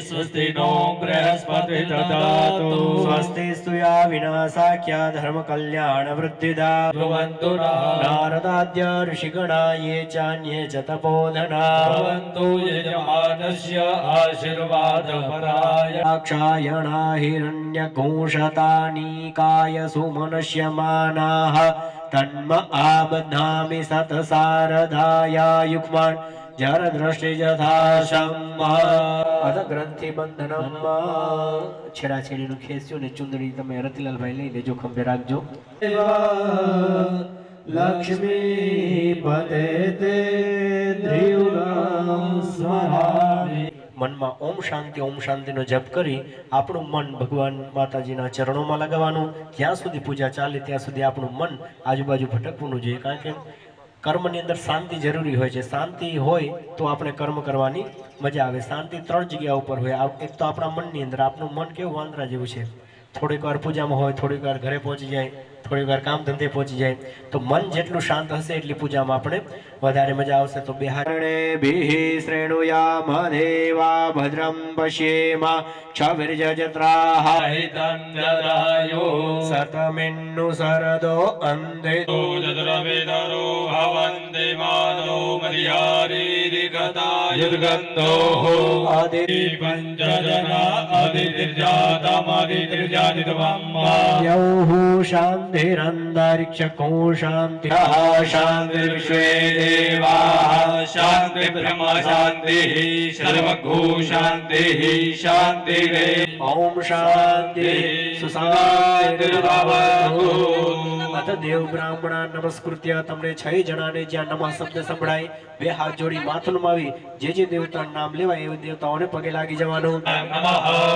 स्वस्ति नो बृहस्पति ददातु स्वस्ति स्तुया विनाशाख्या धर्म कल्याण वृद्धिदा भवन्तु नारदाद्य ऋषिगणा ये चान्ये च तपोधना भवन्तु यजमानस्य आशीर्वादपराय दाक्षायणा हिरण्यघोषतानीकाय सुमनुष्यमानाः तन्म आबध्नामि सतसारदाया युग्मान् जरदृष्टि यथाशम्मा अथ ग्रंथि बंधनम छेड़ाछेड़ीનું ખેસ્યું ને ચુંદડી તમે રતિલાલભાઈ લઈ લેજો ખંભે રાખજો લક્ષ્મી પતે તે દ્રિયુગમ સ્મરામિ મનમાં ઓમ શાંતિનો જપ કરી આપણું મન ભગવાન માતાજીના ચરણોમાં લગાવવાનું જ્યાં સુધી પૂજા ચાલે ત્યાં સુધી આપણું મન આજુબાજુ ભટકવું જોઈએ કારણ કે કર્મની અંદર શાંતિ જરૂરી હોય છે શાંતિ હોય તો આપણે કર્મ કરવાની મજા આવે શાંતિ ત્રણ જગ્યા ઉપર હોય એક તો આપણા મનની અંદર આપણું મન કેવું વાંદરા જેવું છે થોડીક વાર પૂજામાં હોય થોડીક વાર ઘરે પહોંચી જાય થોડીક વાર કામ ધંધે પહોંચી જાય તો મન જેટલું શાંત હશે એટલી પૂજામાં આપણે વધારે મજા આવશે તો બિહારણે બિહિ શ્રેણુયામ દેવા ભદ્રમ પશ્યેમા છવિર્જત્રાહ हितञ्जदायो સતમિન્નુ સરદો અંધે जद्रवेदरो हवन्ति मानो मर्यारीरिकता युर्गन्धोः આદિ पञ्चजना अदितिर्जातमदितिर्जातित्वम् यौः शान्तिरन्तरिक्षको शान्तिः शान्तिर्विश्वे देवाः शान्ति ब्रह्म शान्तिः सर्वभू शान्तिः शान्तिरे ओम शांति सुशांतिर्भवतु अथ देव ब्राह्मणा नमस्कृत्य तमने 6 जणाने ज्યાં નમઃ શબ્દ સંભળાય બે હાથ જોડી માથું નમાવી જે દેવતાનું નામ લેવાય એ દેવતાઓને પગે લાગી જવાનું નમઃ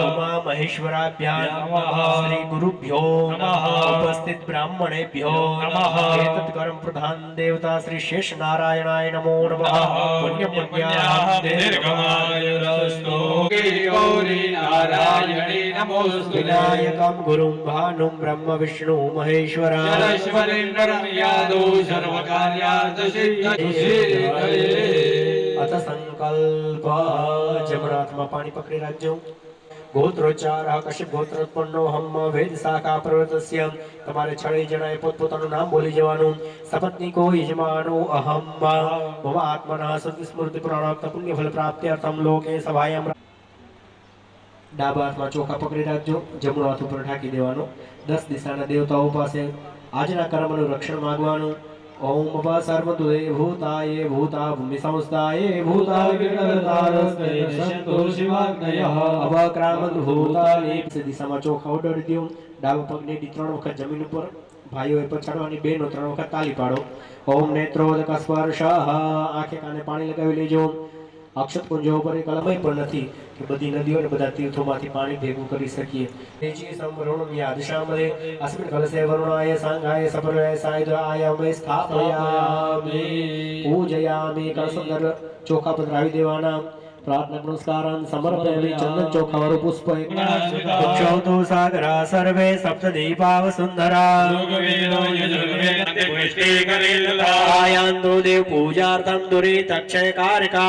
ઉમા મહેશ્વરાભ્યાં નમઃ શ્રી ગુરુભ્યો નમઃ ઉપસ્થિત બ્રાહ્મણેભ્યો નમઃ એતत् કર્મ પ્રધાન દેવતા શ્રી શેષ નારાયણાય નમો નમઃ પુણ્ય પુણ્યા દીર્ઘમાયુરસ્તુ ગૌરી નારાયણી નમોસ્તુ વિનાયકમ ગુરુમ ભાનુમ બ્રહ્મ વિષ્ણુ મહેશ્વરા જલેશ્વરીન્દ્રમ યાદો સર્વકાર્યાર્થ સિદ્ધયે અથ સંકલ્પ જમનાથમાં પાણી પકડી રાખજો ગોત્રોચ્ચાર કશ્યપ ગોત્રોત્પન્નો હમ વેદ શાખા પ્રવૃત્તસ્ય તમારે 6 જણાએ પોતપોતાનું નામ બોલી જવાનું સપત્નીકો યજમાનો અહમ મમ આત્મનઃ સત્સ્મૃતિ પ્રાણાક્ત પુણ્ય ફલ પ્રાપ્ત્યર્થમ લોકે સભાયમ ડાબા હાથમાં ચોખા પકડી રાખજો જમણો હાથ ઉપર ઢાંકી દેવાનો 10 દિશાના દેવતાઓ પાસે આજના કર્મનું રક્ષણ માંગવાનું ओम सर्वदुदे भूताये भूता भूमि संस्थाये भूता विकटारस्ते शंतो शिवाग्नयः अवक्रामद भूतानि से दिशाમાં ચોખા ઉડાડી દો ડાબા પગને 3 વખત જમીન ઉપર ભાઈઓએ પછાડવાની બેનો 3 વખત તાલી પાડો ઓમ નેત્રોદક સ્પર્શઃ આંખે કાને પાણી લગાવી લેજો અક્ષત કુંજો ઉપર એક અલમય પણ નથી કે બધી નદીઓ અને બધા તીર્થોમાંથી પાણી ભેગું કરી શકીએ તેજી સંવરણમ યાદશામરે અસ્મિન કલસે વરુણાય સાંગાય સપરાય સાયદાયામે સ્થાપયામિ પૂજયામિ કલસંદર ચોખા પધરાવી દેવાના प्रार्थना नमस्कारान् समर्पयामि चंदन चौखावाळું પુષ્પ ઉક્ષૌતો સાગરા સર્વે સપ્તદીપાવ સુંદરા ऋग्वेदो यजुर्वेदे पुष्टि करेलता आयान्तो देव पूजार्थं दुरी तक्षय कारका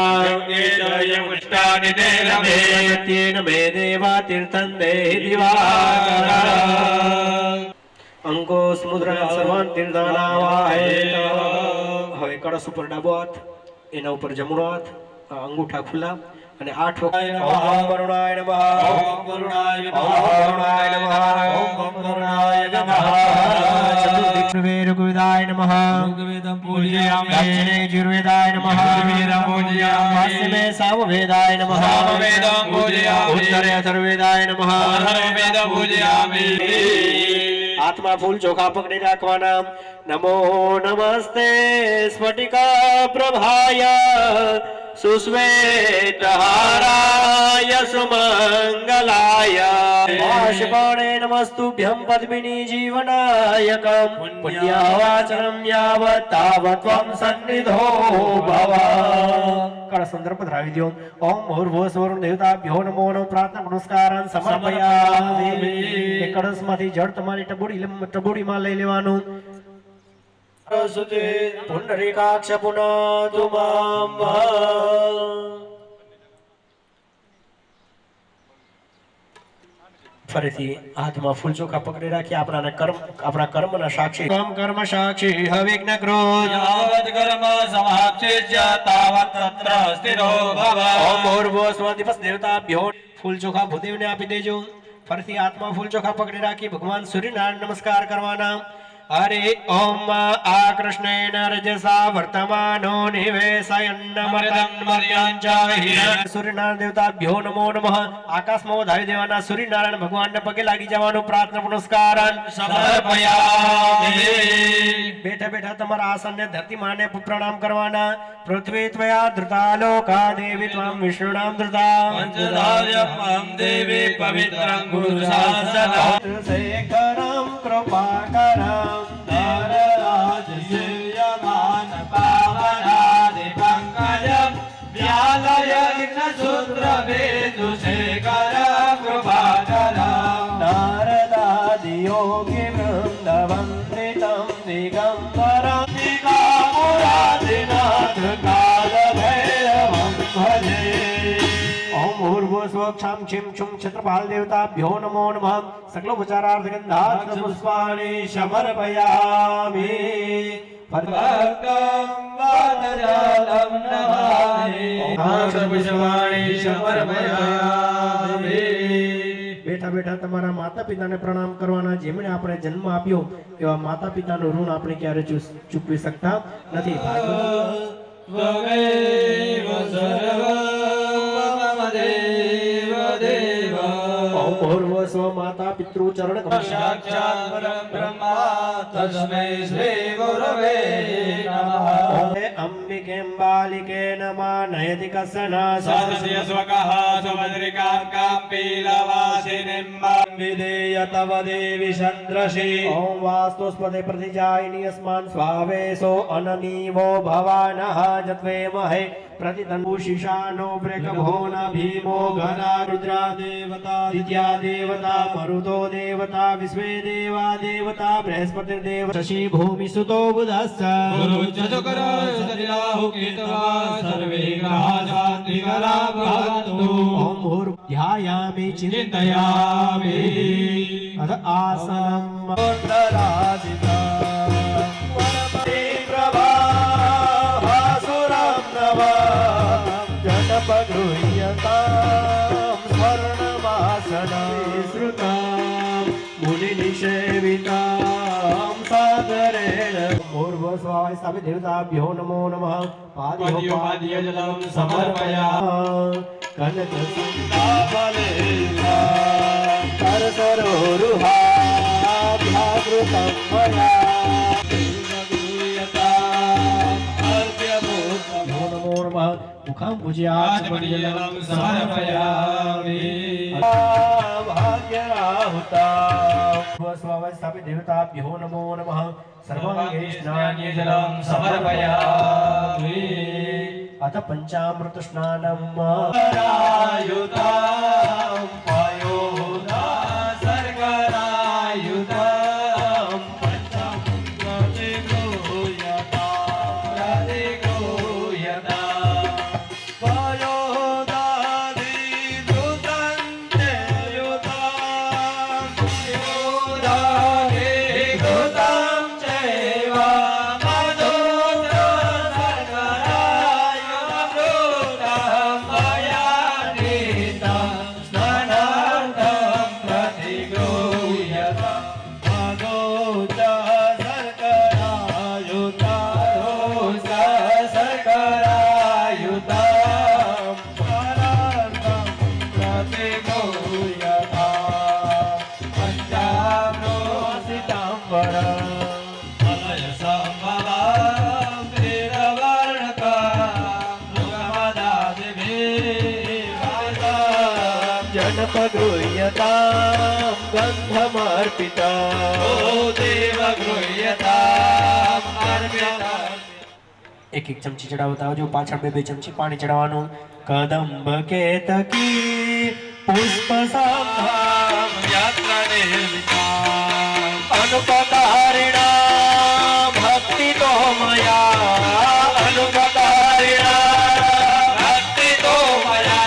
पुष्टानि ते रमे तेन मे देवा तीर्थं देहि दिवाकरा અંકો સમુદ્ર સર્વાન તીર્થાનાવાહે હવે કળશ ઉપર ડાબો હાથ એના ઉપર જમણો હાથ અંગૂઠા ખુલ્લા અને 8 વખત ઓમ કરુણાય નમઃ ओम करुणाय नमः ઓમ કરુણાય નમઃ ओम करुणाय नमः चतुर्दिक् ऋग्वेदाय नमः ऋग्वेदं पूजयामि दक्षिणे यजुर्वेदाय नमः यजुर्वेदं पूजयामि पश्चिमे सामवेदाय नमः सामवेदं पूजयामि उत्तरे अथर्ववेदाय नमः अथर्ववेदं पूजयामि आत्मा फूल चोखा पकड़ी राखवाना नमो नमस्ते स्फटिका प्रभाय सुश्वेतहाराय सुमंगलाय आशुपाणे नमस्तुभ्यं पद्मिनी जीवनायकं पुण्यावाचनं यावत् तावत् त्वं सन्निधो भव कलश संदर्भ धरावी दो ओम भूर्भुवः स्वः देवताभ्यो नमो नमः प्रार्थना नमस्कारान् समर्पयामि एक कलशમાંથી જળ તમારી ટબોડીમાં લઈ લેવાનું સરસ્વતી પુંડરીકાક્ષ પુનઃ તુમામ ફરીથી હાથમાં ફૂલ ચોખા પકડી રાખી આપણા કર્મના સાક્ષી કર્મ સાક્ષી હવિઘ્ન ક્રોધ યાવત કર્મ સમાપ્તિશ્ચ તાવત તત્ર સ્થિરો ભવ ઓમ ભૂર્ભુવઃ સ્વઃ દિવસ દેવતાભ્યો ફૂલ ચોખા ભૂદેવને આપી દેજો ફરીથી હાથમાં ફૂલ ચોખા પકડી રાખી ભગવાન સૂર્યનારાયણ નમસ્કાર કરવાના હરે ઓમ આ કૃષ્ણેન રજસા વર્તમાનો નિવેશયન્નમૃતં મર્યાંચાવિ સૂર્યનારાયણ દેવતાભ્યો નમો નમઃ આકાશમાં વધાવી દેવાના સૂર્યનારાયણ ભગવાનને પગે લાગી જવાનું પ્રાર્થના પુનસ્કાર સમર્પયામિ બેઠા બેઠા તમારા આસનને ધરતી માને પ્રણામ કરવાના પૃથ્વી ત્વયા ધૃતા લોકા દેવી ત્વં વિષ્ણુનામ ધૃતા પંચધાર્યપમ દેવી પવિત્રં ગુરુ શાસનમ શેખરમ કૃપાકરમ નારદાજ્યમાન પાવનાદિ પંકજમ વ્યાલયજ્ઞસૂત્ર વેદુશેખર કૃપાકરમ નારદાદિ યોગી વૃંદવંદિતમ દિગંબરમ દિગાપુરાદિનાથ કાલભૈરવં ભજે ઓમ ભૂર્ભુવઃ સ્વઃ ક્ષામ ક્ષીમ છુમ ક્ષત્રપાલ દેવતાભ્યો નમો નમઃ સકલોપચારાર્થ ગંધાર્થ પુષ્પાણિ સમર્પયામિ ભક્તં વાતજાલં નમામિ પુષ્પાણિ સમર્પયામિ બેઠા બેઠા તમારા માતા પિતાને પ્રણામ કરવાના જેમણે આપણે જન્મ આપ્યો એવા માતા પિતાનું ઋણ આપણે ક્યારે ચૂકવી શકતા નથી ત્વમેવ સર્વં મમ દેવ દેવ ઓમ ભૂર્ભુવઃ સ્વઃ માતા પિતૃ ચરણ સાક્ષાત પરમ બ્રહ્મા તસ્મૈ શ્રી ગુરવે નમઃ અંબિકેમ બાલિકે નમઃ નયતિ કસન સહસ્ય સ્વકઃ સુભદ્રિકાં પીલવાસિનીં વિધેય તવ દેવી ચંદ્રશી ઓમ વાસ્તુસ્પદે પ્રતિજાયિની અસ્માન સ્વાવેશો અનનીવો ભવાનઃ જત્વેમહે प्रतितंबुशिशानो ब्रेकभोन भीमो घना रुद्रा देवता दित्या देवता मरुतो देवता विश्वे देवा देवता बृहस्पतिर्देव शशि भूमि सुतो बुधश्च गुरु चतुकर सरिराहु केतवा सर्वे ग्रहा शान्तिकरा भवन्तु ओम भूर्ध्यायामि चिन्तयामि अथ आसनं उत्तरादिता वरपति प्रभासुरं नमः जनपगृह्यतां स्वर्णवासनां श्रुतां मुनिनिषेवितां सादरेण पूर्वस्वाय सवि देवताभ्यो नमो नमः पाद्योपाद्यजलं समर्पयामि कनकसुन्दाफलेना करसरोरुहाभ्याकृतं मया नमो नमः मुखं पूजयामि समर्पयामि भाग्यराहुता स्वस्वाय सवि देवताभ्यो नमो नमः सर्वाङ्गे स्नानेजलं समर्पयामि अथ पंचामृत स्नानम् रायुतां पयोधा सर्गरायुतां जनपगृह्यतां गन्धमर्पिता ओ देव गृह्यताम् अर्पिता एक एक चमची चढ़ावता हो जो पाछड़ बे चमची पानी चढ़ावानो कदंब केतकी पुष्प संभाम यात्रा निर्मिता अनुपकारिणा भक्ति तो मया अनुपकारिणा भक्ति तो मया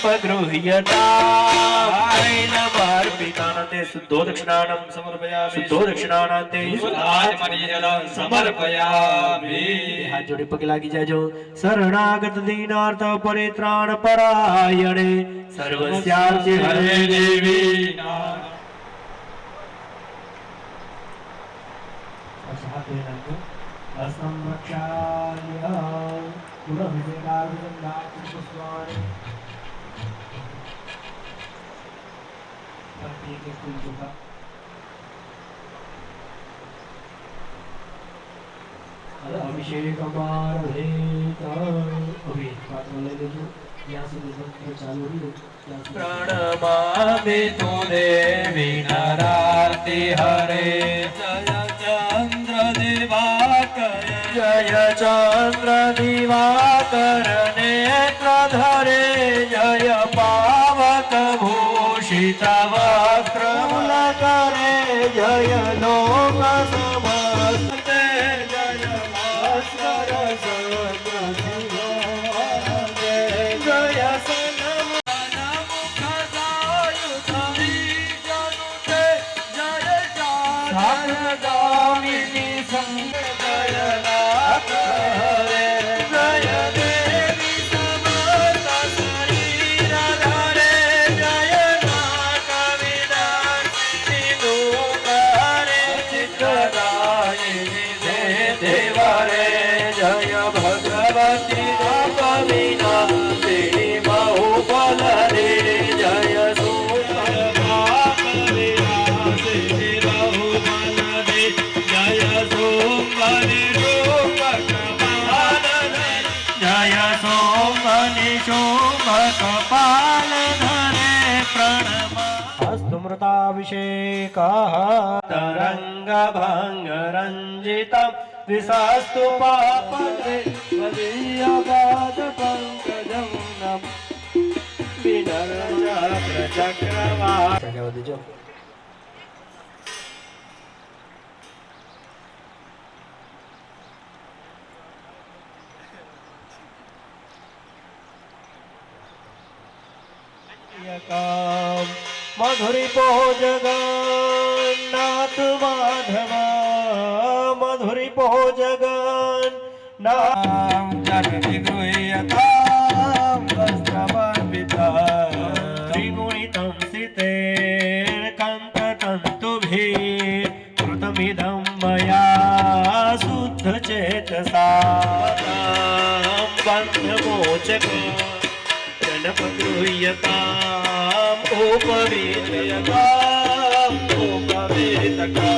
गणपगृह्यताम् अर्पितानन्ते शुद्धो दक्षिणानं समर्पयामि शुद्धो दक्षिणानान्ते शुद्धात्मनिजलं समर्पयामि हाथ जोड़े पग लागी जाजो शरणागत दीनार्थ परित्राण परायणे सर्वस्यार्थे हरे देवी अभिषेक प्रणमामि तु देवी नराति हरे जय चंद्र दिवाकर जय चंद्र दिवाकर नेत्रधरे जय पावक भूषित वक्र करे जय लोक समस्ते जय भास्कर जय सनम गामिनी संग जय नाथ हरे जय देवी समर्थ शरीर धरे जय नाथ विदासिनी दुख हरे चित्तदायिनी दे देवरे जय भगवती गोपीना देवी बहुबल रे जय स्तुमृताभिषेकः तरङ्गभङ्गरञ्जितं विशास्तु पापते त्वदीयपादपङ्कजं नम विनरचक्रवादिजो मधुरी जगन्नाथ माधव मधुरी जगन त्रिगुणितं सितेर्कन्ततन्तुभिः कृतमिदं मया शुद्धचेतसा बन्धमोचकम् जनपगृह्यताम् उपवेदयताम् उपवेदकाम्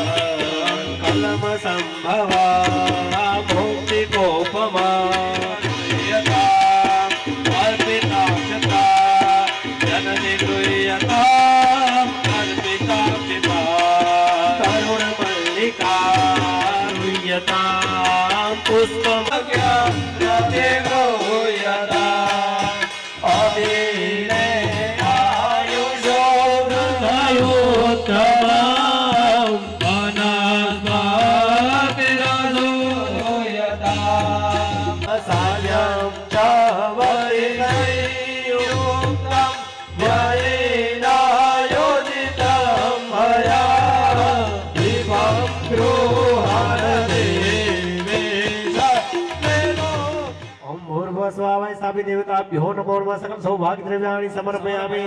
कलमसम्भवा भौतिकोपमा गृह्यताम् अर्पिताक्षता जननि गृह्यताम् अर्पिताक्षिता तरुणमल्लिका गृह्यताम् पुष्पमज्ञा रते गृह्यताम् अधीने आयुषो वृद्धयोत्तमम् वनस्पतिरसो यताम् सायं च वरिणयुक्तं व्ययेनायोजितं मया दीपं गृहाणदेवेश स्वावाय सापि देवताभ्यो नमो नमः सकल सौभाग्य द्रव्याणि समर्पयामि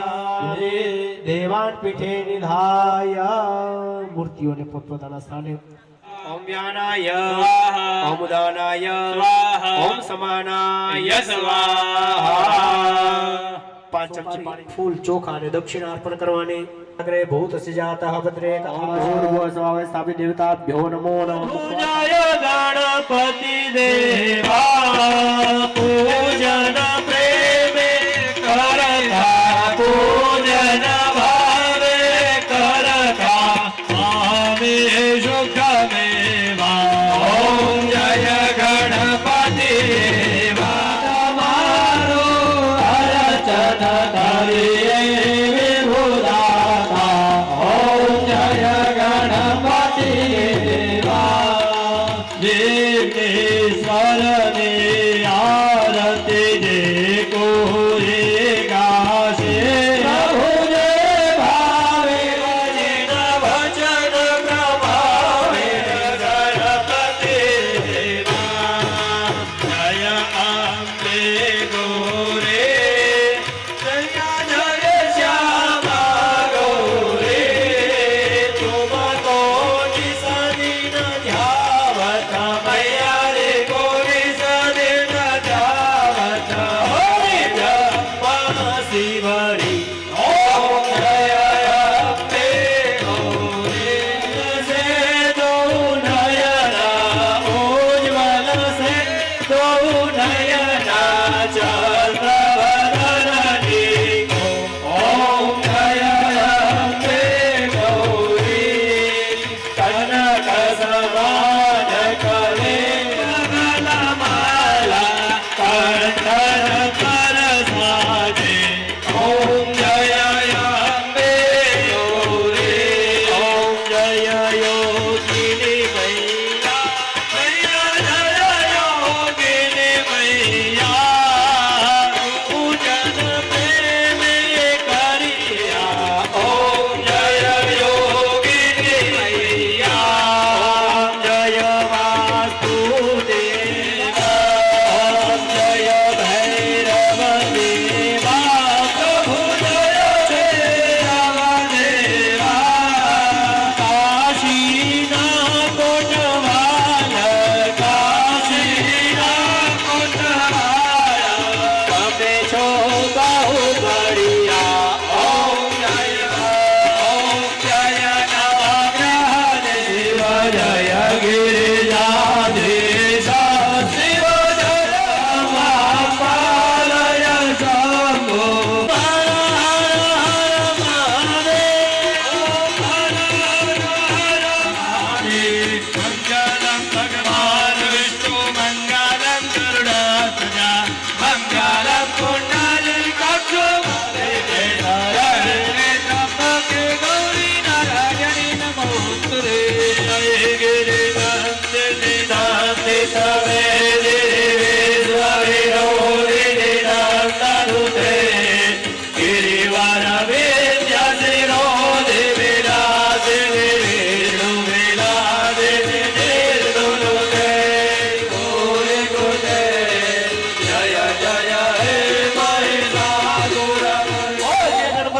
देवान् पीठे निधाय मूर्तियों पोतपोताना स्थाने ओम व्यानाय ओम उदानाय ओम समानाय स्वाहा पांच चमचे पानी फूल चोखा ने दक्षिणा अर्पण करवाने अग्रे भूत से जाता भद्रे भूर्भुवः स्वाहा स्थापित देवताभ्यो नमो नमः जय गणपति देवा पूजन प्रेमे करता पूजन भावे करता स्वामी सुखमेवा ओम जय गणपति देवा तमारो अर्चन करिए विभुदाता ओम जय गणपति देवा विघ्नेश्वर ने आरती दे को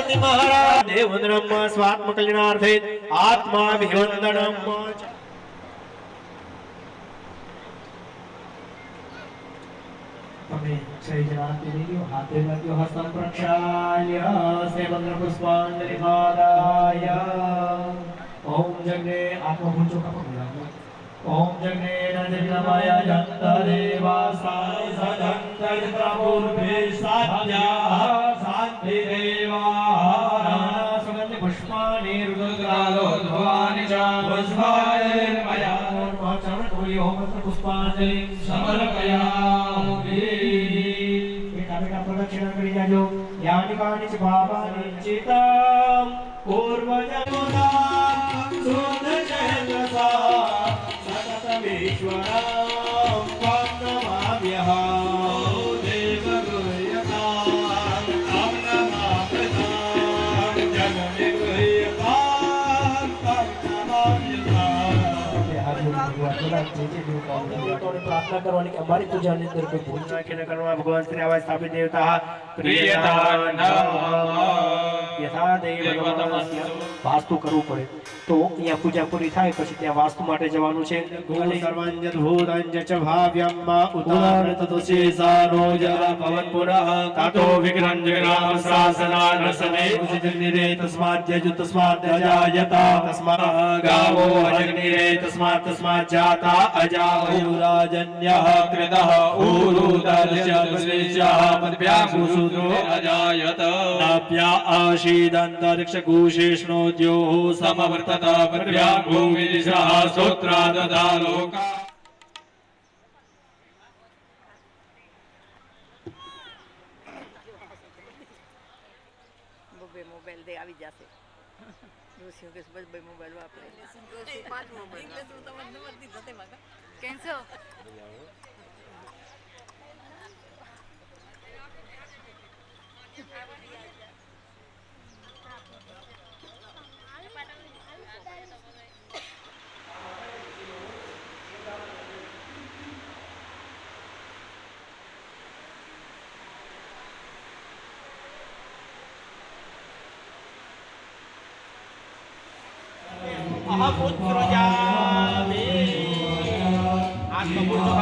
गणपति महाराज देववंदनम स्वात्मकल्याणार्थे आत्माभिवंदनम। તમે જય જનાર્દન દેવીઓ હાથે લાગ્યો હસ્તં પ્રક્ષાલ્ય સેવંદ્ર પુષ્પાંજલિ પાદાય ઓમ જગ્ને આત્મભૂચો કપડાગ્યો ઓમ જગ્ને નજનમાય જંત દેવાસાય સજંત પ્રભુર્ભે સાધ્યા શાંતિ દેવા સુગંધિ પુષ્પાણિ રુદ્રાલો ધ્વાનિ ચ પુષ્પાયર્મયા મહાચરણ કોલી ઓમ પુષ્પાંજલિ સમર્પયામિ। प्रदक्षिणा करी जाजो यानि कानि च पापानि चितं पूर्वजमुदा शुद्ध चेतसा सततमीश्वरं त्वं नमाम्यहम् देवगुह्यतां तं नमाम्यहम् जगन्निगुह्यतां तं प्रार्थना करवाने की हमारी पूजा ने अंदर कोई भूल ना के न करवा भगवान श्री आवाज स्थापित देवता यथा देवतमस्य वास्तु करવું પડે તો અહીંયા પૂજા પૂરી થાય પછી ત્યાં વાસ્તુ માટે જવાનું છે। સર્વાંજલભૂતંજ ચ ભાવ્યમ ઉદારત તુષેસાનો જરા પવન પુનઃ તાતો વિઘ્નં જગ્રામ શાસનાનસમે ઉજજનિરે તસ્માદ જજુ તસ્માદ અજાયતા તસ્માદ ગાવો અજગ્નિરે તસ્માદ તસ્માદ જાતા અજાયુરાજન્યઃ કૃતઃ ઉરુદર્શ્ય તુષેસ્યઃ પદ્ભ્યામ સુશૂદ્રો અજાયત નાભ્યા आशीदन्तरिक्षगुशेष्णोद्योः समवर्तत पृथिव्यां भूमिदिशः स्तोत्राददालोका। मोबाइल दे આવી જશે દોસ્યો કે બસ બે મોબાઈલ વાપરે પાંચ મોબાઈલ એટલે તું તમને વર્તી જતે માગા કેન્સલ अहमुत्सृजामि आत्मभूतो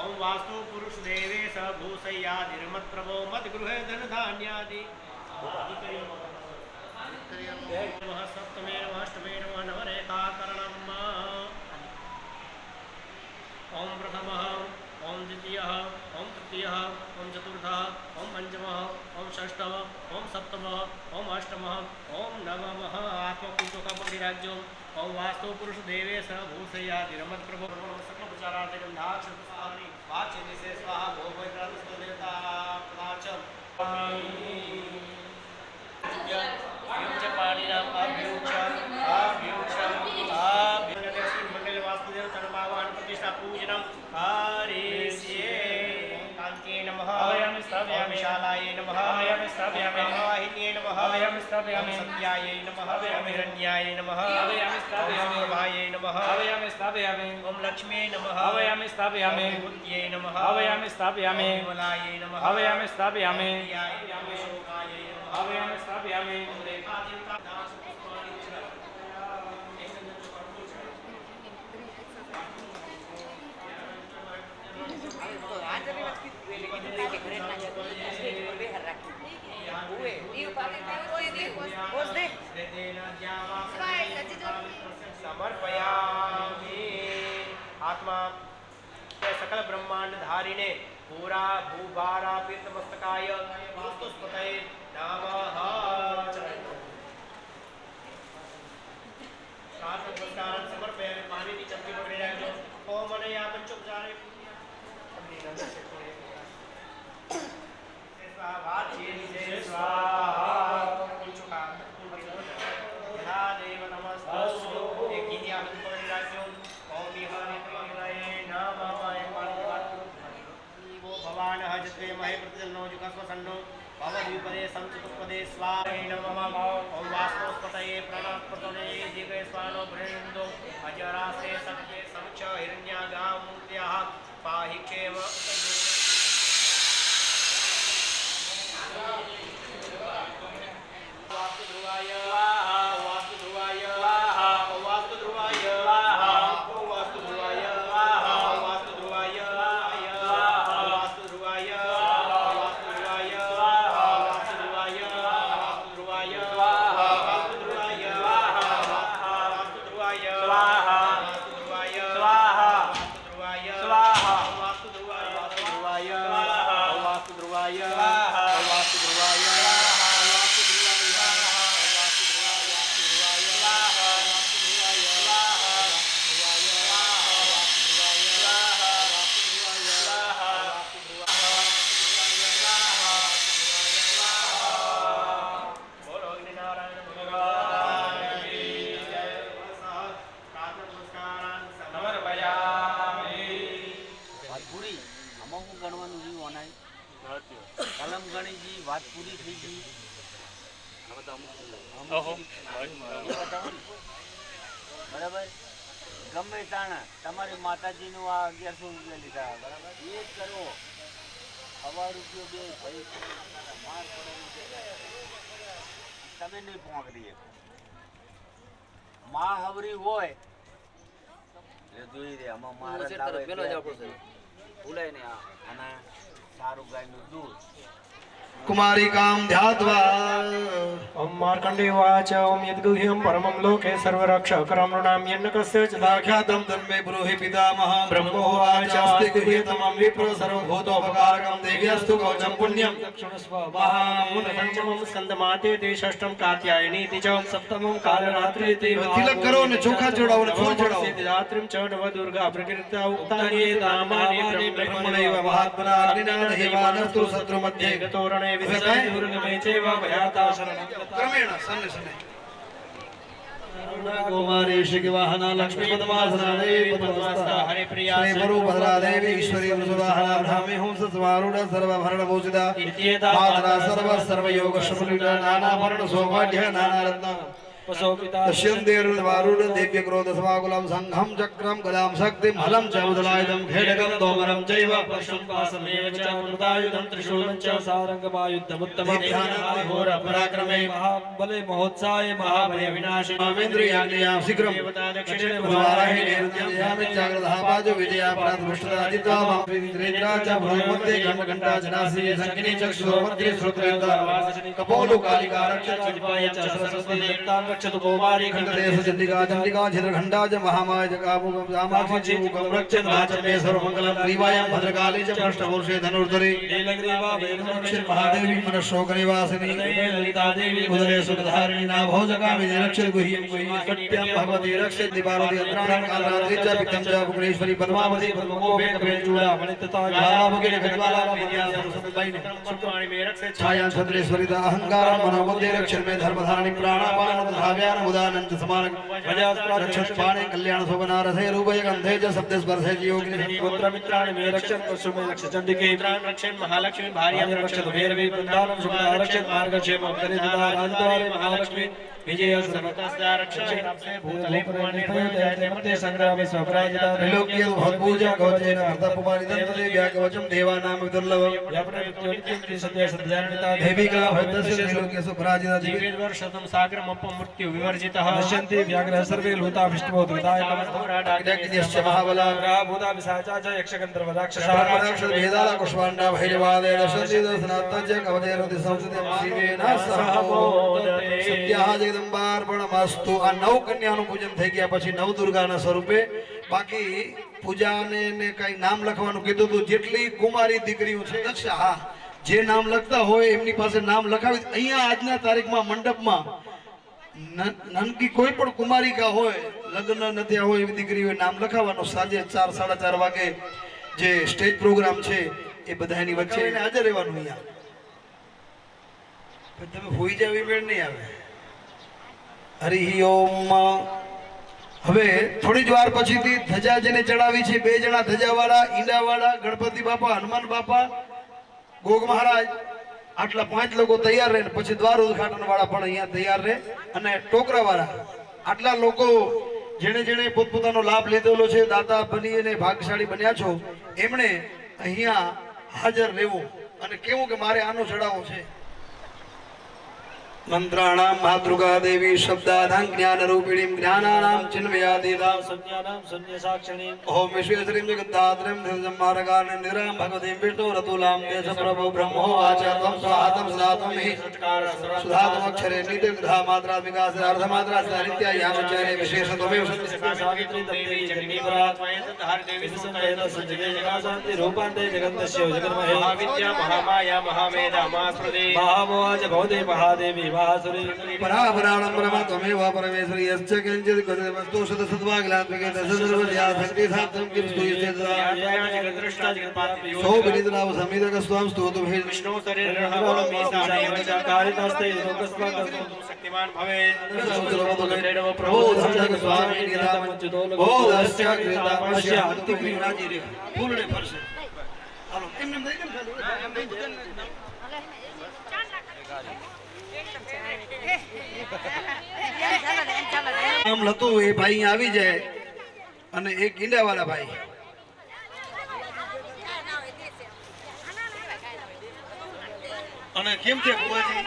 ओम वास्तु पुरुष देवे स भूसय्याधिर्मत् प्रभो मद गृहे धन धान्यादि नमः सप्तमे नमः अष्टमे नमः नवरेखाकरणम् ओम प्रथमः ओम द्वितीयः ओम तृतीयः ओम चतुर्थः ओम पंचमः ओम षष्ठः ओम सप्तमः ओम अष्टमः ओम नवमः आत्मकुंचो का पकड़िराज्यो ओम वास्तु पुरुष देवे स भूसय्याधिर्मत् प्रभो सकल प्रचारार्थे गंधाक्ष पुष्पाणि वाच्य निसे स्वाहा भोगवैद्रादस्व देवता प्रदाचम युज्य पाणिनाम अभ्युक्षम मंगल वास्तुदेव तन्मावाहन प्रतिष्ठा पूजनम हरिष्ये कांते नमः हवयामि स्थापयामि शालाये नमः हवयामि स्थापयामि वाहिन्ये नमः हवयामि स्थापयामि सत्याये नमः हवयामि हिरण्याये नमः हवयामि स्थापयामि भाये नमः हवयामि स्थापयामि ओम लक्ष्मी नमः हवयामि स्थापयामि बुद्ध्ये नमः हवयामि स्थापयामि विमलाये नमः हवयामि स्थापयामि शोकाये नमः हवयामि स्थापयामि रेखादेवता दास पुष्पाणि समर्पयामि आत्मा ते सकल ब्रह्मांड धारिणे पूरा भूभारापित मस्तकाय वास्तुस्पतये नमः नमस्कार समर्पयामि पानी की चमकी पकड़ी रखो ओम अनया पंचोपचारे स्वाहा देव नमस्तु एक गीत आप पकड़ी रखो ओम विहारी त्रिविलये नमः वो भवान हजते महे प्रतिजनो जुगस्वसन्नो भवद्विपदे संचतुपदे स्वाहे नमः ओम वास्तुस्पतये प्रणतपतये दिवे स्वानो ब्रह्मन्दो अजरासे सत्ये समक्ष हिरण्यागामूर्त्याः पाहि क्षेम वास्तुध्रुवाय वास्तुध्रुवाय वास्तुध्रुवाय वास्तुध्रुवाय वास्तुध्रुवाय वास्तुध्रुवाय કલમ ગણીજી વાત પૂરી થઈ ગઈ બરાબર ગમે તાણા તમારી માતાજીનું આ 1100 રૂપિયા લીધા બરાબર એ જ કરો હવા રૂપિયો બે ભાઈ માર તમે નહીં પહોંચી માં હવરી હોય એટલે જોઈ રે આમાં મારા પેલો જ આપણો ભૂલાય ને આના સારું ગાયનું દૂધ कुमारिकां ध्यात्वा ओम मार्कंडेय उवाच ओम यद्गुह्यं परमं लोके सर्वरक्षकरं नृणां यन्नकस्य च दाख्यातं तन्मे ब्रूहि पितामहः ब्रह्मोवाच अस्ति गुह्यतमं विप्र सर्वभूतोपकारकं देव्यस्तु कवचं पुण्यं दक्षिणस्व महामुन पंचमं स्कंदमातेति षष्ठं कात्यायनीति च सप्तमं कालरात्रिति तिलक करो ने चोखा चढ़ाओ ने फूल चढ़ाओ रात्रिं च नवदुर्गा प्रकृता उक्तानि नामानि ब्रह्मणैव महात्मना अग्निना देवानस्तु शत्रु मध्ये गतोरणे विसकाय दुर्गमे चैव भयाता शरणं क्रमेण सन्ने सन्ने कुमारी श्री वाहना लक्ष्मी पद्मासना देवी पद्मस्ता हरि प्रिया श्री वरु भद्रा देवी ईश्वरी वृषभाहना ब्राह्मी हंस समारूढ़ सर्वभरण भूषिता मातरा सर्व योग शुभ्रिता नाना वर्ण सौभाग्य नाना रत्न दश्यन्तेरुर्वारुण दिव्य क्रोध समाकुलं संघं चक्रं गदां शक्तिं हलं च उदलायुधं खेडकं तोमरं चैव पशुं पासमेव च मृतायुधं त्रिशूलं च सारङ्गमायुद्धमुत्तमं घोर पराक्रमे महाबले महोत्साये महाभय विनाशिने मामेन्द्रियाग्नियां शीघ्रं देवता दक्षिणे वाराहि निरुद्यामि जाग्रतः पाजो विजया प्रातभृष्टराजिता मान्द्रेन्द्रा च भ्रूमध्ये घण्टा जनासी संकिनी चक्षुर्मध्ये श्रोत्रयुता कपोलो कालिका रक्षाचिपाय च सरस्वती देवता रक्षतु कौमारी खंडदेश चंडिका चंडिका छिद्रखंडा च महामाय जगामुक्षि मुखं रक्षत वाचमे सर्वमंगलं ग्रीवायां भद्रकाली च पृष्ठपुरुषे धनुर्धरे नीलग्रीवा वेदनक्षि महादेवी मनश्शोकनिवासिनी ललिता देवी उदरे सुखधारिणी नाभोजगामि रक्षत गुह्यं गुह्यं कट्यं भगवती रक्षत दीपावली अत्राणं कालरात्रि च पित्तं च पुग्रेश्वरी पद्मावती पद्मकोपे कपेचूड़ा मणितता ज्वालामुखिनी खज्वाला विद्या सरस्वती शुक्राणि मे रक्षत छाया छद्रेश्वरी अहंकारं मनोबुद्धि रक्षत मे धर्मधारिणी प्राणापान भाव्यान उदानंद समान रक्षत पाणे कल्याण शोभना रसे रूपय गंधे च शब्द स्पर्शे योगिनी पुत्र मित्राणि मे रक्षत कुसुमे रक्षत चंडिके मित्राणि रक्षत महालक्ष्मी भार्यां रक्षत भैरवी वृंदावनं शुक्ला रक्षत मार्गक्षेमं कलिद्वार राजद्वारे महालक्ष्मी विजय सर्वतस्या रक्षते भूतले पुराणे जयते मध्ये संग्रामे स्वपराजिता त्रिलोक्य भूजा कवचेन अर्धपुमानि दन्तले व्याकवचम देवानां विदुर्लभम व्यापृत्योनित्यं सत्य सत्यान्विता देविका भक्तस्य त्रिलोक्य सुपराजिता जीवेद्वर्षतं सागरमपं मृत्यु विवर्जितः नश्यन्ति व्याघ्रः सर्वे लूता विष्णुवो धृताय अग्निश्च महाबला भूता पिशाचा च यक्षगन्धर्व राक्षसाः राक्षस भेदाला कुष्माण्डा भैरवादय दशन्ति दशनात्तज कवचेरति संस्कृतं शिवेन सह मोदते सत्याः જગદંબાર્પણમસ્તુ. આ 9 કન્યાનું પૂજન થઈ ગયા પછી નવદુર્ગાના સ્વરૂપે બાકી પૂજાને ને કઈ નામ લખવાનું કીધું હતું. જેટલી કુમારી દીકરીઓ છે દક્ષા, હા, જે નામ લખતા હોય એમની પાસે નામ લખાવી. અહીંયા આજના તારીખમાં મંડપમાં નાનકી કોઈ પણ કુમારિકા હોય, લગ્ન ન થયા હોય એવી દીકરીઓએ નામ લખાવવાનું. સાંજે 4 સાડા 4 વાગે જે સ્ટેજ પ્રોગ્રામ છે એ બધાની વચ્ચે એને હાજર રહેવાનું. અહીંયા તમે હોઈ જાવ એ મેળ નહીં આવે. હરિ ઓમ. હવે થોડી જ વાર પછીથી ધજા જેને ચડાવી છે, 2 જણા ધજાવાળા, ઈંડાવાળા, ગણપતિ બાપા, હનુમાન બાપા, ગોગ મહારાજ, આટલા 5 લોકો તૈયાર રહે. પછી દ્વાર ઉદ્ઘાટન વાળા પણ અહીંયા તૈયાર રહે અને ટોકરા વાળા. આટલા લોકો જેને જેને પોતપોતાનો લાભ લીધેલો છે, દાતા બની અને ભાગ્યશાળી બન્યા છો, એમણે અહીંયા હાજર રહેવું અને કેવું કે મારે આનો ચડાવો છે. મંત્રાણામ માતૃકા દેવી શબ્દાનાં જ્ઞાન રૂપિણીં જ્ઞાનાનાં ચિન્મયાદીનાં સંજ્ઞાનામ શૂન્ય સાક્ષિણીમ ઓમ વિશ્વેશ્વરીં જગદ્ધાત્રીં ધર્મમાર્ગાન નિરામ ભગવતીં વિષ્ણુ રતુલામ દેશ પ્રભો બ્રહ્મો આચાર્યં સ્વાહાતમ સદાત્મં હિ સુધાતમ અક્ષરે નિત્યગ્રહ માત્રા વિકાસ અર્ધ માત્રા સાહિત્ય યામચરે વિશેષતમેવ સાવિત્રી દેવી જગદીપરાત્મયે ધાર દેવી સંકේત સંજગે જગાશાંતિ રૂપાંતે જગતસ્ય જગન્મહે મહાવિદ્યા મહામાયા મહામેધા મહાસ્મૃતિ મહામોજ ભવદે મહાદેવી મહાસુરી પરાપરાણમ બ્રહ્મ ત્વમેવ પરમેશ્વરી યશ્ચ કિંચિત ગતે વસ્તુ સદ સદ્વાગ્લાત્મિકે દશસર્વસ્યા શક્તિ સાત્વં કિમ સ્તુયતે જગદ્રષ્ટા જગત્પાલક સો વિનિતરાવ સમિતક સ્વામ સ્તુતું હે વિષ્ણુ શરીર કારિતાસ્તે લોકસ્માક શક્તિમાન ભવે પ્રભો ધર્મજગ સ્વામી નિરામંચિતો બોધશ્ચ કૃતામસ્ય અંતિમ વિરાજી રે પૂર્ણે ફરશે. હાલો એમને દઈ કેમ નામ લતું એ ભાઈ અહીંયા આવી જાય અને એક ઈંડાવાળા ભાઈ અને કેમ છે બુવાજી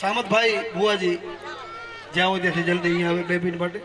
સામતભાઈ બુવાજી જ્યાં હોય ત્યાંથી જલ્દી અહીંયા આવે 2 મિનિટ માટે.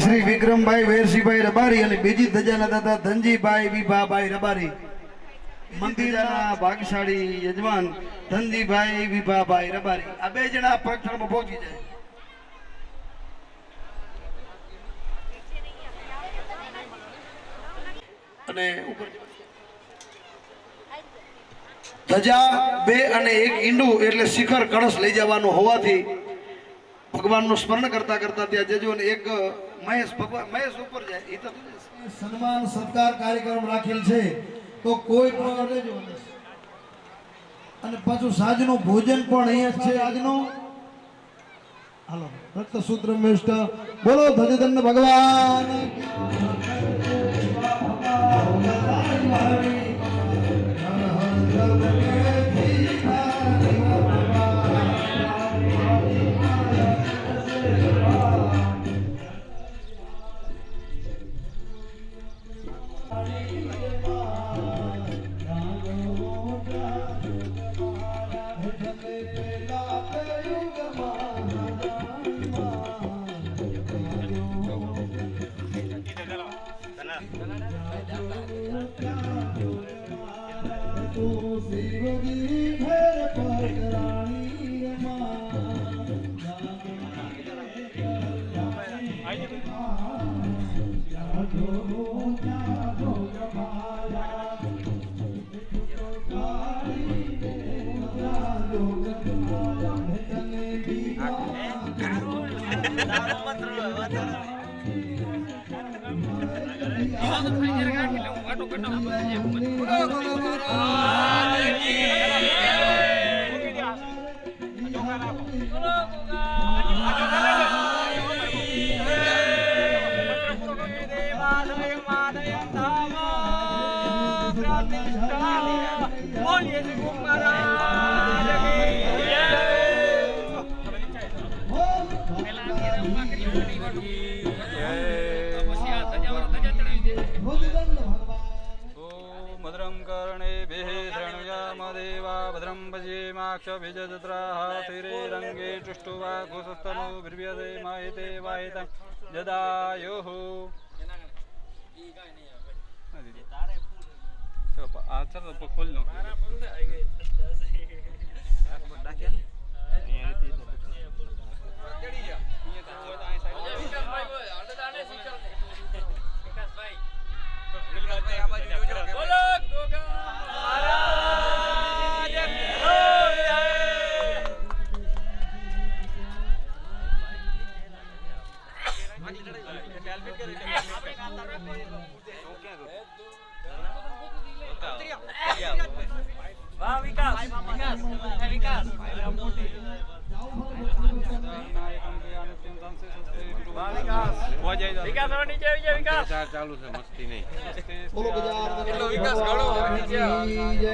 શ્રી વિક્રમભાઈ વેરસીભાઈ રબારી અને બીજી ધજાના દાદા ધનજીભાઈ વિભાભાઈ રબારી, મંદિરના ભાગશાળી યજમાન ધનજીભાઈ વિભાભાઈ રબારી. આ 2 જણા પગથળમાં પહોંચી જાય. અને ધજા 2 અને 1 ઈંડું એટલે શિખર કળશ લઈ જવાનું હોવાથી ભગવાનનું સ્મરણ કરતા કરતા ત્યાં જજો. અને એક મહેશ ભગવાન મહેશ ઉપર જાય એ તો સન્માન સત્કાર કાર્યક્રમ રાખેલ છે તો કોઈ પણ રહેજો. અને પાછું સાંજનું ભોજન પણ અહીંયા છે આજનું. હાલો રક્ત સૂત્ર મિષ્ટ બોલો ધજદંડ ભગવાન. समाक्ष बीजजत्राः श्रीरङ्गे चुष्टुवा घोषस्तनो भिर्व्यते मायते वायतं जदायुः चलो खोल लो ચાલુ છે મસ્તી નહીં બોલો ગજાનન ભગવાન કી જય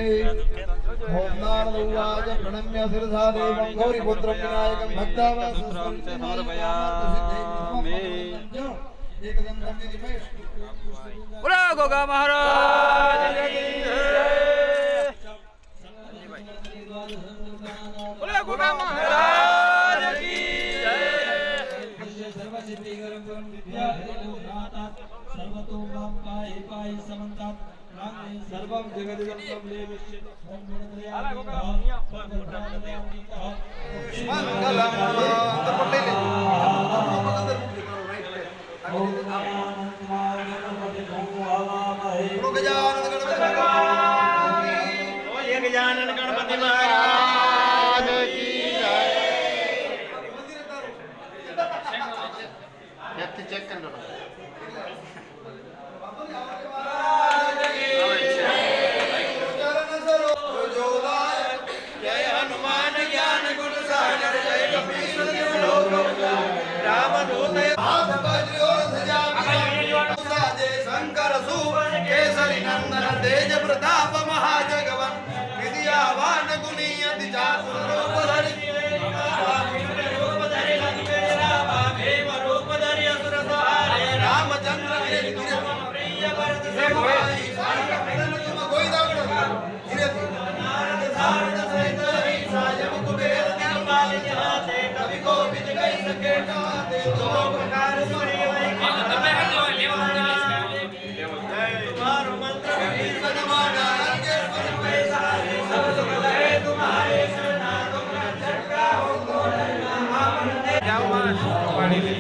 ઓમનાર ઉવાચ પ્રણમ્ય શિરસા દેવં ગૌરીપુત્રં વિનાયકં ભક્તાવાસસ્તં સમર્પયામિ एकदम दिमेश બોલો ગોગા મહારાજ કી જય બોલો ગોગા મહારાજ કી જય सर्वं जगदिदं कमले विश्चित गजानन गणपति महाराज की जय चेक कर लो जय हनुमान ज्ञान गुण सागर जय कपीश रामदूत हाथ वज्र और ध्वजा साजे शंकर सुवन केसरी नंदन तेज प्रताप महाजगवन विद्यावान गुणी अति चातुर रूप धरि रामचंद्र प्रिय भरत समाई तुम कोई दागड़ धीरे धीरे नारद सारद सहित साजम कुबेर दिखपाल जहाते कवि को विद गई सके गाते दो प्रकार सूर्य वै तुम्हारो मंत्र कीर्तन माना के स्वर पे सारे सब सुख है तुम्हारे शरणा तुम रक्षक का हो गोरना हम दे जाओ पानी ले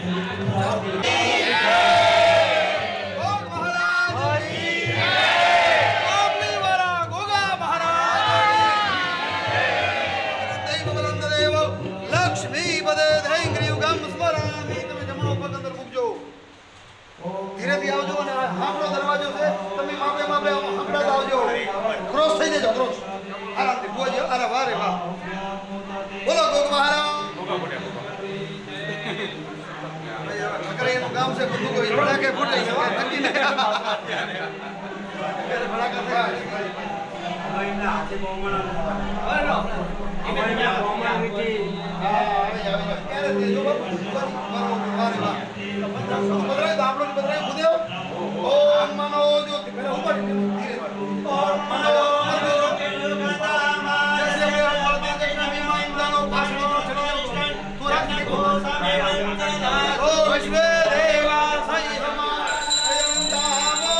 ધીરેથી આવજો અને આપણો દરવાજો છે તમે માપે માપે હમણાં જ આવજો ક્રોસ થઈ જજો ક્રોસ આરામથી બોજો અરે વાહ રે વાહ બોલો ગોગ મહારાજ અગર એનું કામ છે બધું કોઈ ભડાકે ફૂટે છે નક્કી નહીં ભડાકા થાય મહિના હાથે બોમણા અરે મહિના બોમણા વિકી હા આવે ક્યારે દેજો વાહ રે વાહ बदराई दामड़ो बदराई बुदेव ओम मनो ज्योति मेरा ऊपर धीरे ओम मनो ज्योति गदामा जैसे मेरा बोलते हैं कृष्ण भीमा इंद्रनो भाषणो चलो तू राखी को सामे वंदना ओ विश्व देवा सई हमा अयंतामो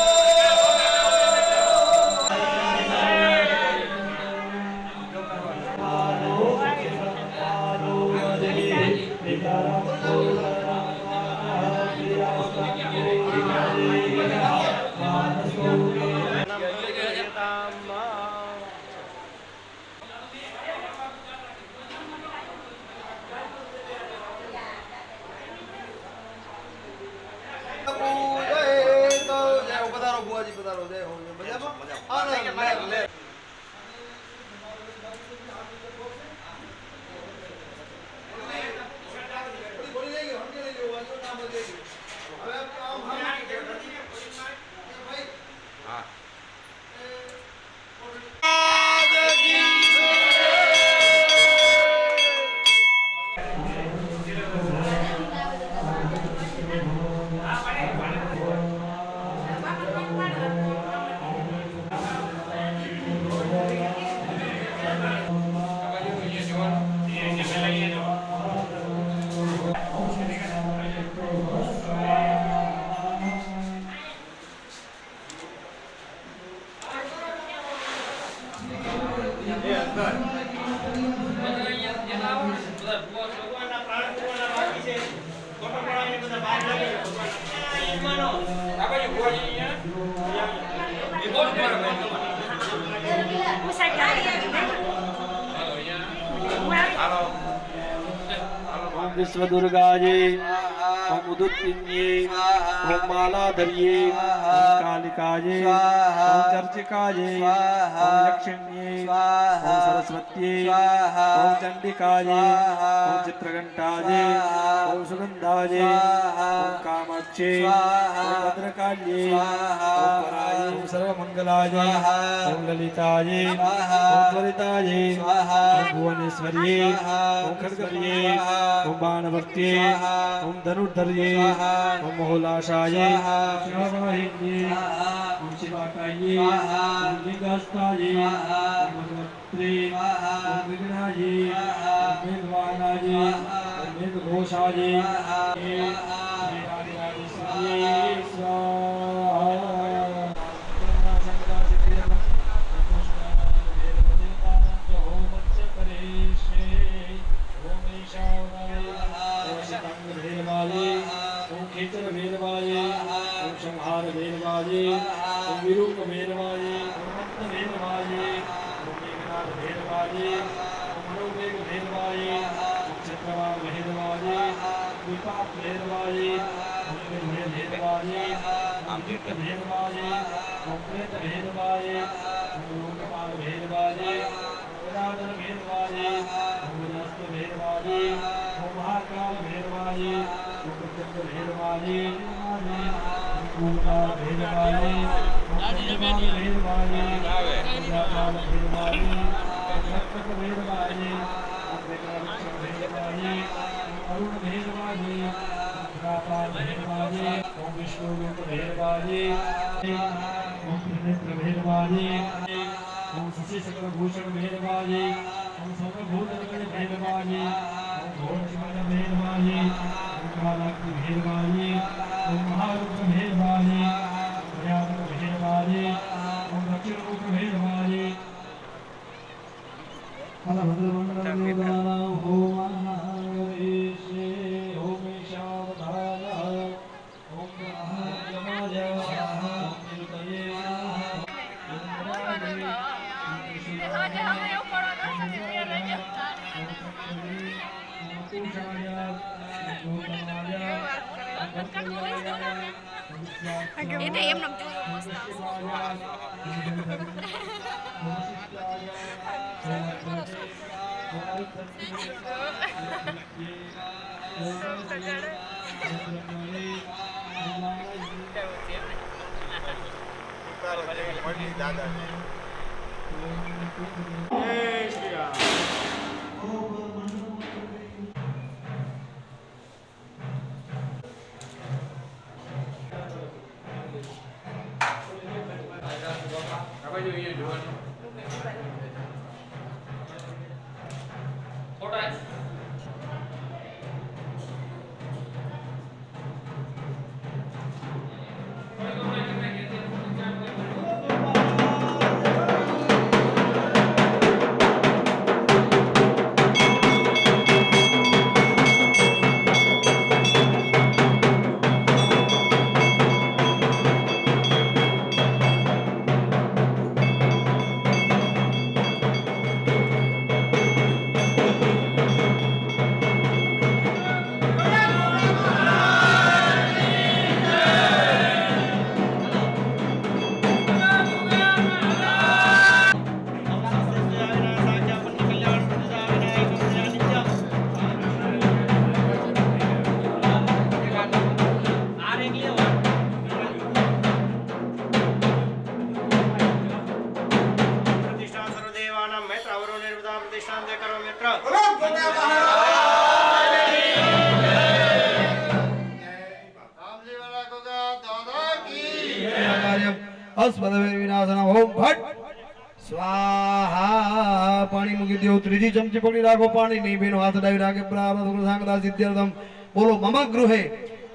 ओम विश्व दुर्गाये ओम उदुत्तिन्ये ओम मालाधर्ये ओम कालिकाये ओम चर्चिकाये ओम लक्ष्म्ये ओम सरस्वत्ये ओम चंडिकाये ओम चित्रघंटाये ओम सुगंधाये ओम कामाक्षे ओम भद्रकाल्ये ओम पराये ओम सर्वमंगलाये ओम ललिताये ओम त्वरिताये ओम भुवनेश्वर्ये ओम खड्गप्रिये ओम बाणभक्त्ये ओम धनुर्धर्ये ओम मोहलाशाये शिववाहिन्ये ओम शिवाकाये ओम लिंगस्ताये ओम भगवत्रे ओम विघ्नाये ओम मेघवानाये ओम मेघघोषाये श्री राजराजेश्वर्ये स्वाहा खेचर भेदवाये ओम संहार भेदवाये ओम विरूप भेदवाये ओम मत्त भेदवाये ओम मेघनाथ भेदवाये ओम मनोवेग भेदवाये ओम चक्रवाल भेदवाये विपाक भेदवाये ओम विद्वेद भेदवाये ओम चित्त भेदवाये ओम प्रेत भेदवाये ओम लोकपाल भेदवाये ओम राजन भेदवाये ओम नस्त भेदवाये ओम महाकाल भेदवाये भेदवाये पूजा भेदवाये भेदवाये भेदवाये भेदवाये भेदवाये अरुण भेदवाये भेदवाये ओम विष्णुरूप भेदवाये ओम त्रिनेत्र भेदवाये ओम शशि सकल भूषण भेदवाये ओम सर्वभूतगण भेदवाये ओम घोषमण भेदवाये कालाग्नि भेदवाये ओम महारुद्र भेदवाये ओम भयानक भेदवाये ओम दक्षिण रूप भेदवाये फलभद्रमण्डलयोगानां होमागमेशे होमेशावधाय ओम महाजमाय ओम निरुतये Ini em nằm chui વિનાશના ઓમ ભટ સ્વાહા પાણી મૂકી દો ત્રીજી ચમચી પકડી રાખો પાણી નહીં બેનો હાથ ડાવી રાખે પ્રારબ્ધ સાંગદા સિદ્ધ્યર્થમ બોલો મમ ગૃહે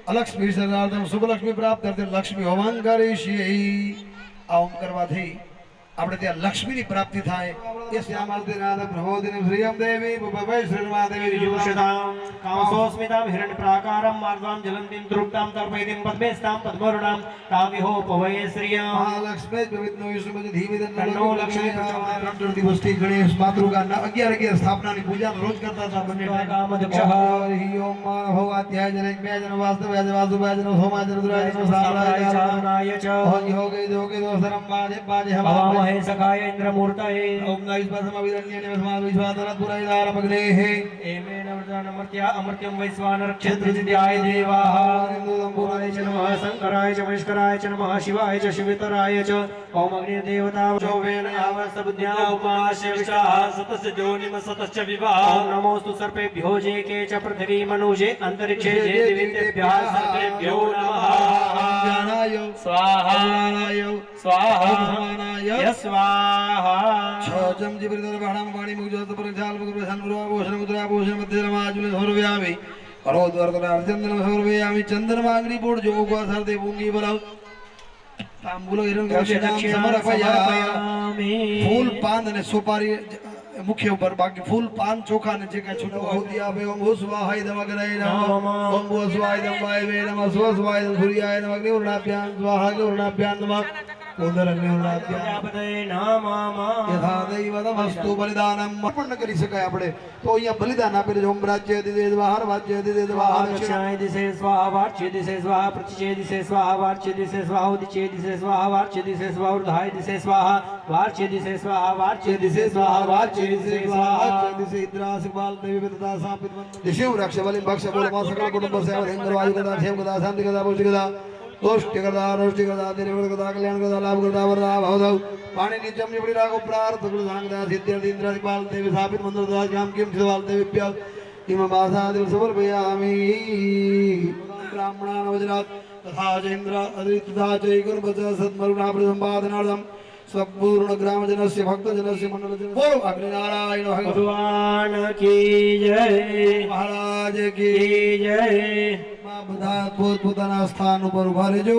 અલક્ષ્મી સદાર્થમ શુભ લક્ષ્મી પ્રાપ્ત અર્થે લક્ષ્મી હોમં કરીશી આ ઓમ કરવાથી આપણે ત્યાં લક્ષ્મીની પ્રાપ્તિ થાય એ શ્યામાલતીનાથ પ્રબોધિની શ્રીયમ દેવી ભવૈ શ્રીમાદેવી યુષતામ કામસોસ્મિતામ હિરણ્યપ્રાકારમ માર્ગામ જલંતિમ તૃપ્તામ તર્પયતિમ પદ્મેસ્તામ પદ્મવર્ણામ તામિહો પવયે શ્રિયમ મહાલક્ષ્મી વિવિધનો વિષ્ણુમજ ધીમે તન્નો લક્ષ્મી પ્રચોદયાત્. 3 દિવસથી ગણેશ માતૃકાના 11 સ્થાપનાની પૂજા રોજ કરતા હતા બંને કામદક્ષઃ. ઓમ ભવાત્યાય જનક બે જન વાસ્તવ્ય વાસુભાય જન સોમાજન દુરાય જન સામરાય ચારણાય ચ યોગે યોગે દોસરમ બાજે બાજે ભવામહે સખાય ઇન્દ્રમૂર્તયે ઓમ નૈસ્પસમવિદન્યને વસ્માદ વિશ્વાતરત્પુરાય દારમગ્નેઃ એમેન અમૃતાનમર્ત્યા અમર્ત્યમ વૈશ્વાનર ક્ષેત્રજિત્યાય દેવાઃ. પુરાય ચ નમઃ શંકરાય ચ મહેશ્વરાય ચ નમઃ શિવાય ચ શિવતરાય ચ ઓમ અગ્નિદેવતા ચોવેન આવસ્તબુદ્ધ્યા ઉપાસ્ય વિષ્ટાઃ સતસ્ય જોનિમ સતસ્ય વિવાહ. ઓમ નમોસ્તુ સર્પેભ્યો જે કે ચ પૃથ્વી મનુજે અંતરિક્ષે જે દિવ્યેભ્યઃ સર્પેભ્યો નમઃ. જ્ઞાનાય સ્વાહા સ્વાહા સ્વાહા. છજમ જીવૃતર બાણામ વાણી મુજત પરજાલ મુગ્રહન મુરાભૂષણ મુદ્રાભૂષણ મધ્યરમાજુલ સૌરવ્યામી કરોદ્વર્તન અર્ચંદન સૌરવ્યામી ચંદ્રમાંગરી બોડ જો મુગવા સરદે ભૂંગી બલાવ તાંબુલો હિરણ દક્ષિણામ સમર્પયામિ. ફૂલ પાન અને સુપારી મુખ્ય ઉપર બાકી ફૂલ પાન ચોખા ને જે કઈ છૂટું હોતી આપે ઓમ સ્વાહાય દમગ્નય નમઃ ઓમ સ્વાહાય દમાય વે નમઃ સ્વાહાય સૂર્યાય નમઃ અગ્નિર્ણાભ્યામ સ્વાહા અગ્નિર્ણાભ્યામ નમઃ ઉદરગ્નિર્ણાભ્યામ યથા દૈવતમસ્તુ બલિદાનમ અર્પણ કરી શકાય આપણે તો અહીંયા બલિદાન આપે છે. ઓમ રાજ્ય દિદે દ્વાહર વાજ્ય દિદે દ્વાહર દક્ષિણાય દિશે સ્વાહા વાર્ચ્ય દિશે સ્વાહા પ્રતિચે દિશે સ્વાહા વાર્ચ્ય દિશે સ્વાહા ઉદિચે દિશે સ્વાહા વાર્ચ્ય દિશે સ્વાહા ઉર્ધાય દિશે સ્વાહા વાર્ચ્ય દિશે સ્વાહા વાર્ચ્ય દિશે સ્વાહા વાર્ચ્ય દિશે સ્વાહા દિશે ઇન્દ્રાસિકબાલ દેવી વિદતા સાપિત દિશે રક્ષ બલિ ભક્ષ બોલમાં સકળ કુટુંબ સેવ ઇન્દ્ર વાયુ ગદા ક્ષેમ ગદા શાંતિ ગદા પુષ્ટિ ગદા દોષ્ટિ ગદા રોષ્ટિ ગદા દેવ ગદા કલ્યાણ ગદા લાભ ગદા વરદા ભવદવ પાણી નીચમ નીપડી રાખો પ્રાર્થ ગુરુ સાંગદા સિદ્ધ્યર્થ ઇન્દ્રાસિકબાલ દેવી સાપિત મંત્ર દા ગામ કિમ સિદ્ધવાલ દેવી પ્યાલ ઇમ માસાદિવ સમર્પયામિ. બ્રાહ્મણાન વજરાત તથા ચ ઇન્દ્ર અદિત તથા ચ ગુરુપચ સત્મરુણા પ્રસંપાદનાર્થમ સ્વપૂર્ણ ગ્રામજનસ્ય ભક્તજનસ્ય મંડળજન બોલો અગ્નિનારાયણ ભગવાન કી જય મહારાજ કી જય. બધા પોતપોતાના સ્થાન ઉપર ઉભા રહેજો.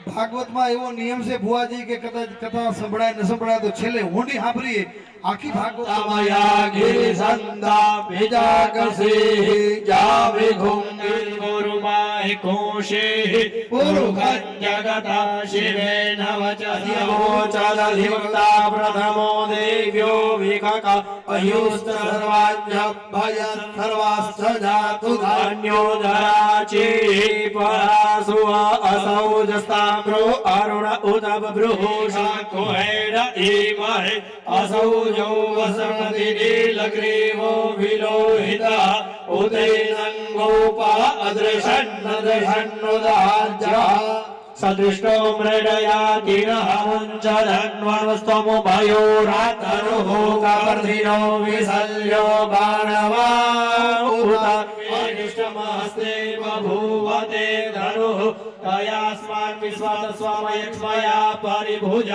ભાગવતમાં એવો નિયમ છે ભુવાજી કે કદાચ કથા સંભળાય ન સંભળાય તો છેલ્લે ઊંડી સાંભળીએ આખી ભાગવત તમયા ગિરિસંદા ભેજાગસે જાવે ઘુંગિર ગુરુમાય કોશે પુરુખં જગતા શિવે નવચસ્યો ચદધિવક્તા પ્રથમો દેવ્યો વિકક અયુસ્ત સર્વાજ્ઞભય સર્વાસ્થ જાતુ ધાન્યો ધરાચે પરાસુ અસૌજસ્તામ્રો અરુણ ઉદબ બૃહુષા કુહેડ ઈમહે असौजो वसपति नीलग्रीवो विलोहितः उदैनङ्गोपा अदृशन्नदृशन्नुदार्जः सदृष्टो मृडयातिनः मुञ्चधन्वस्त्वमुभयो रातरुः कपर्धिनो विसल्यो बाणवा उत अनिष्टमस्ते बभूवते धनुः तयास्मान् विश्वात स्वामयक्ष्मया परिभुज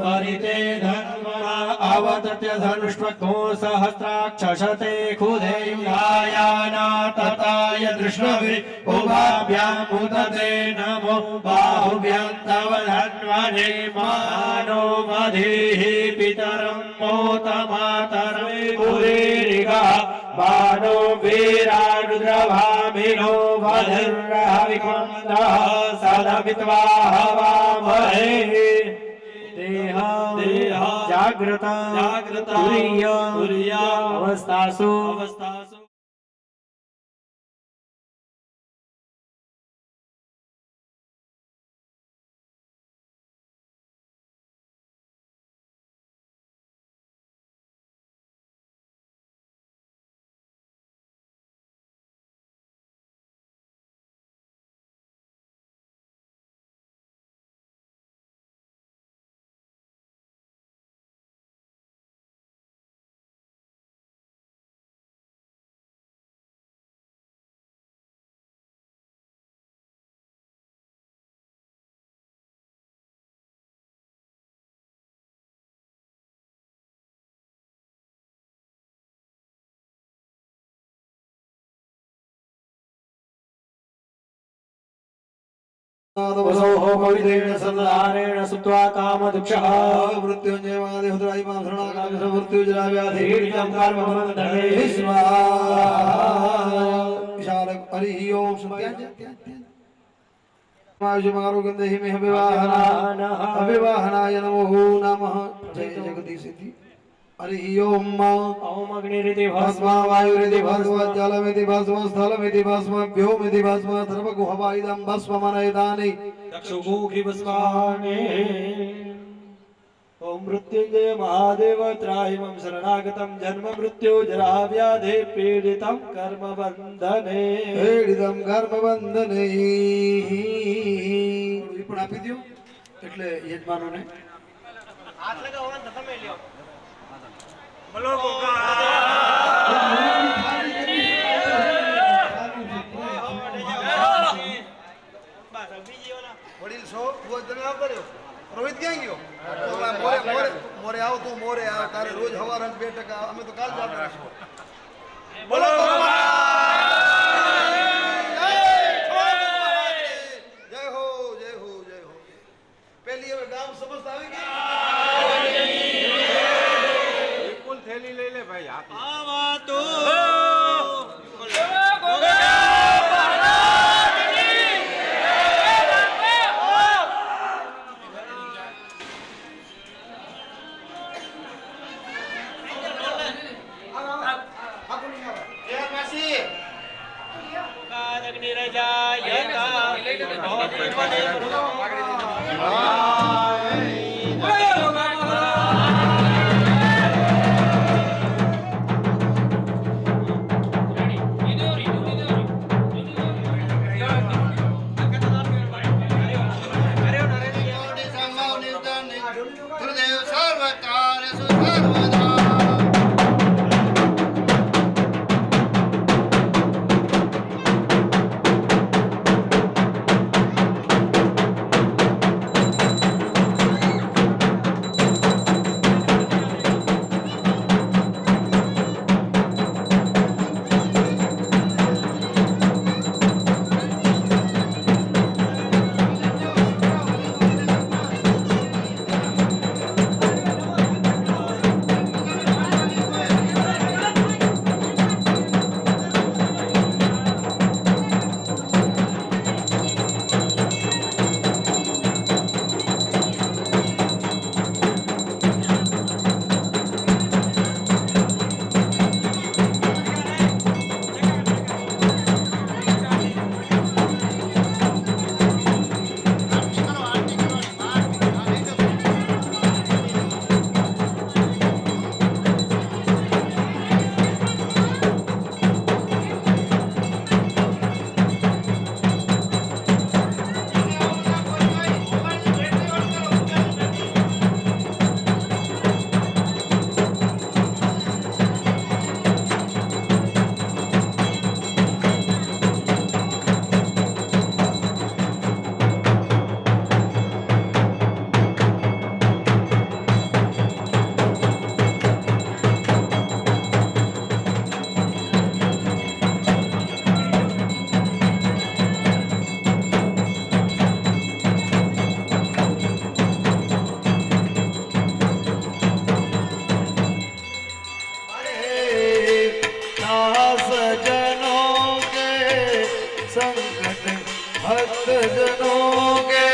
परिते धन्वना अवतत्य धनुष्वक्तो सहस्राक्षशते खुधैर्यायाना तताय दृष्णवे उभाभ्याम् उदते नमो बाहुभ्यां तव धन्वने मानो मधीः पितरं मोतमातरं पुरीरिगः बाणो वीरानुद्रभामिनो वधिर्रहविकुन्दः सदमित्वा हवामहे. देह जागृत तुरीय अवस्थासु वसोः पवित्रेण सन्धारेण सुत्वा कामदुक्षः मृत्युंजयमादिहुतरायिमां शरणागतं मृत्युजराव्याधिपीडितं कर्मबन्धने विशाल हरि ओम आरोग्यं मे अभिवाहनाय नमो नमः जय जगदीश सिद्धि हरि ओम ओम अग्निरिति भस्म वायुरिति भस्म जलमिति भस्म स्थलमिति भस्म व्योमिति भस्म सर्वगुहवायुधं भस्म मनयदानि चक्षुमुखी भस्माने ओम मृत्युंजय महादेव त्राहिमं शरणागतं जन्म मृत्यु जरा व्याधि पीडितं कर्म बंधने पीडितं कर्म बंधने પણ આપી દો એટલે યજમાનોને હાથ લગાવવાનો તો તમે લ્યો બોલો ગોગા વડીલ છો ભોજન આવ કર્યો રોહિત ક્યાં ગયો મોરે આવ તું મોરે આવ તારે રોજ હવાર 2% અમે તો કાલ જાતા રાખો બોલો જય હો જય હો જય હો પહેલી હવે ગામ સમસ્ત આવી ગઈ बिल्कुल थैली ले ले भाई आप આવા તો भक्त जनों के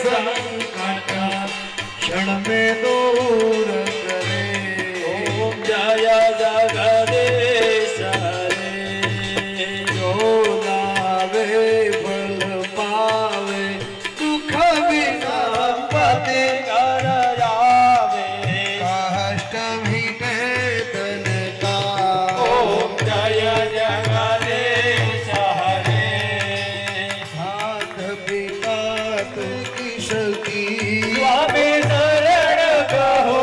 संकट क्षण में दूर करे ओम जय जगदीश रे जो लावे फल पावे दुख विपत्ति कर आवे कष्ट मिटे तन का ओम जय जगदीश हरे हाथ विकात की शक्ति स्वामी शरण कहो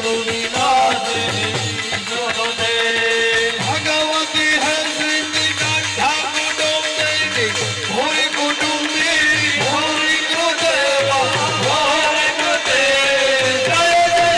ગુરુ વિલાસની જોતો છે ભગવતી હે શ્રી કાંઠા કુટુંબી હોય કુટુંબી હોય કૃદેવા હોય કૃદે જય જય હે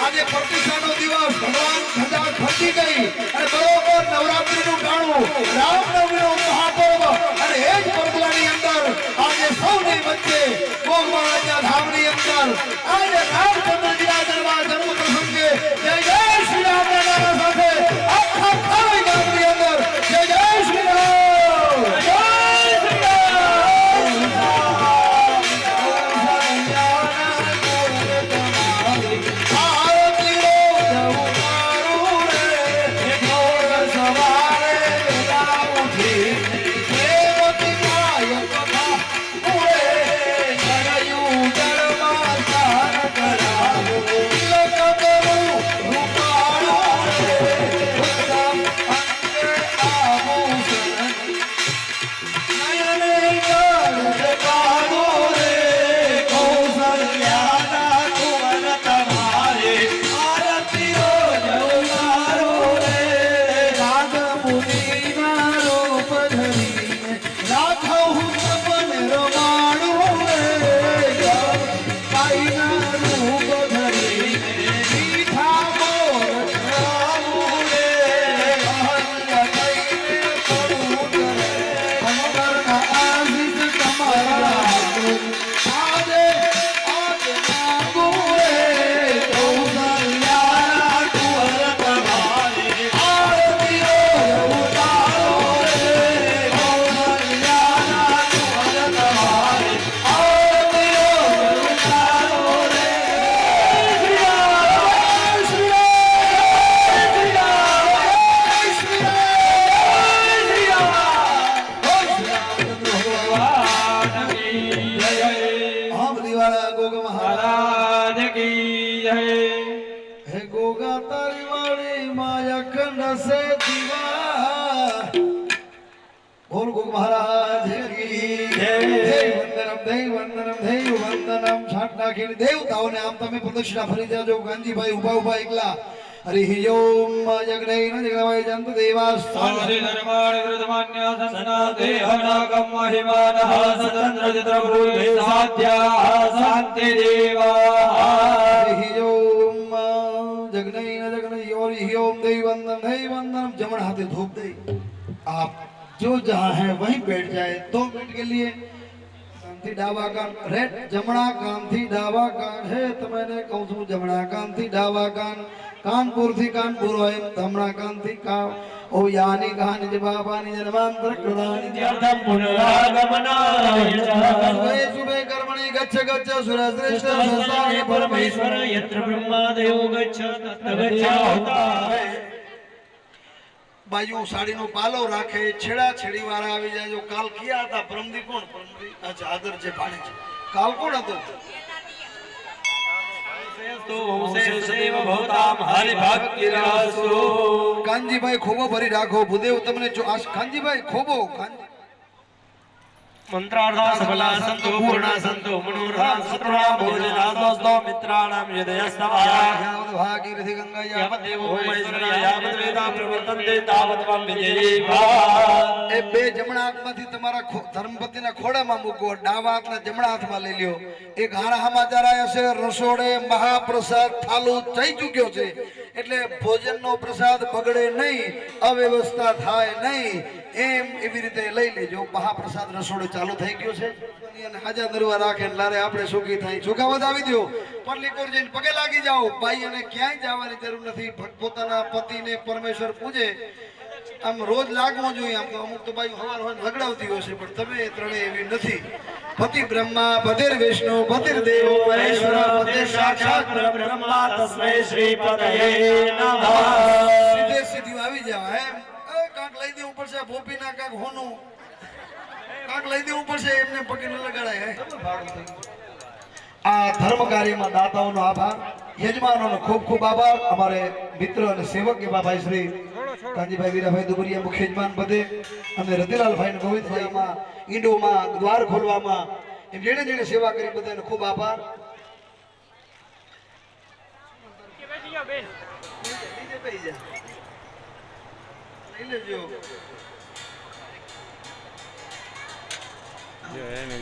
આજે પ્રતિષ્ઠાનો દિવસ ભગવાન ધજા ખર્ચી ગઈ અને બરોબર નવરાત્રીનું ટાણું રામનવમીનો મહાપર્વ અને એ જ પરગલાની અંદર આજે સૌની વચ્ચે ગોગમાળાના ધામની અંદર આજે રામચંદ્રજીના જન્મ પ્રસંગે જય જય શ્રી રામના નારા સાથે આખા ખાવી ગામની અંદર જય જય શ્રી રામ જય શ્રી દેવતાઓને આમ તમે પ્રદક્ષિણા ફરી જાજો ગાંધીભાઈ ઉભા ઉભા એકલા હરિ ઓમ જગનૈન જગનવાય જંત દેવાસ હરિ ધર્માણ વિરુદ્ધમાન્ય સંસના દેહનાગમ મહિમાનઃ સતંત્ર ચિત્રભૂમિ સાધ્યા શાંતિ દેવા હરિ ઓમ જગનૈન જગનય હરિ ઓમ દેવવંદન દેવવંદન जमण हाथे धूप दे आप जो जहां है वहीं बैठ जाए 2 मिनट के लिए कांथी डावा कान रेड जमणा कांथी डावा कान है तो मैंने कहूं છું जमणा कांथी डावा कान કાનપુર થી કાનપુર હોય ધમણા કાન થી કા ઓ યાની કહાની જ બાપાની જન્માંતર કૃદાની ત્યાર્થમ પુનરાગમનાય ચ સુબે સુબે કર્મણિ ગચ્છ ગચ્છ સુરશ્રેષ્ઠ સંસ્થાને પરમેશ્વર યત્ર બ્રહ્માદયો ગચ્છ તત્ર ગચ્છાવતા બાજુ સાડીનો પાલો રાખે છેડા છેડી વાળા આવી જાય જો કાલ કિયા હતા પરમદી કોણ પરમદી અચ્છા આદર જે પાડે છે કાલ કોણ હતો કાનજીભાઈ ખોબો ભરી રાખો ભૂદેવ તમને જો આ કાનજીભાઈ ખોબો મંત્રાર્થા સફલા સંતો પૂર્ણા સંતો મનોરથા સતૃણા ભોજના દોસ્તો મિત્રાણામ યદયસ્તવાયા ભાગીરથી ગંગા યાવત દેવો મહેશ્વરા યાવત વેદા પ્રવર્તન્તે તાવત ત્વમ વિજયી ભા એ બે જમણા હાથમાંથી તમારા ધર્મપતિના ખોડામાં મૂકો ડાબા હાથના જમણા હાથમાં લઈ લ્યો એક હારા સમાચાર આવ્યા છે રસોડે મહાપ્રસાદ થાલુ થઈ ચૂક્યો છે એટલે ભોજનનો પ્રસાદ બગડે નહીં અવ્યવસ્થા થાય નહીં એમ એવી રીતે લઈ લેજો મહાપ્રસાદ રસોડે ચાલુ થઈ ગયો છે અને હાજર દરવા રાખે લારે આપણે સુખી થાય સુખાવત આવી દો પરલીકોર જઈને પગે લાગી જાઓ ભાઈ અને ક્યાંય જવાની જરૂર નથી પોતાના પતિને પરમેશ્વર પૂજે આમ રોજ લાગવું જોઈએ આમ તો અમુક તો બાઈ હવાર હોય લગડાવતી હોય છે પણ તમે ત્રણે એવી નથી પતિ બ્રહ્મા પતિર વિષ્ણુ પતિર દેવો મહેશ્વર પતિ સાક્ષાત બ્રહ્મા તસ્મૈ શ્રી પતયે નમઃ સીધે સીધી આવી જાવ એમ કાંક લઈ દેવું પડશે ભોપીના કાંક હોનું કાંક લઈ દેવું પડશે એમને પગે ન લગાડાય આ ધર્મ કાર્યમાં દાતાઓનો આભાર યજમાનોનો ખૂબ ખૂબ આભાર અમારે મિત્ર અને સેવક એવા ભાઈ શ્રી કાંજીભાઈ વીરાભાઈ દુબરિયા મુખ્ય યજમાન પદે અને રતિલાલભાઈ અને ગોવિંદભાઈમાં ઈંડોમાં દ્વાર ખોલવામાં એમ જેણે જેણે સેવા કરી બધાનો ખૂબ આભાર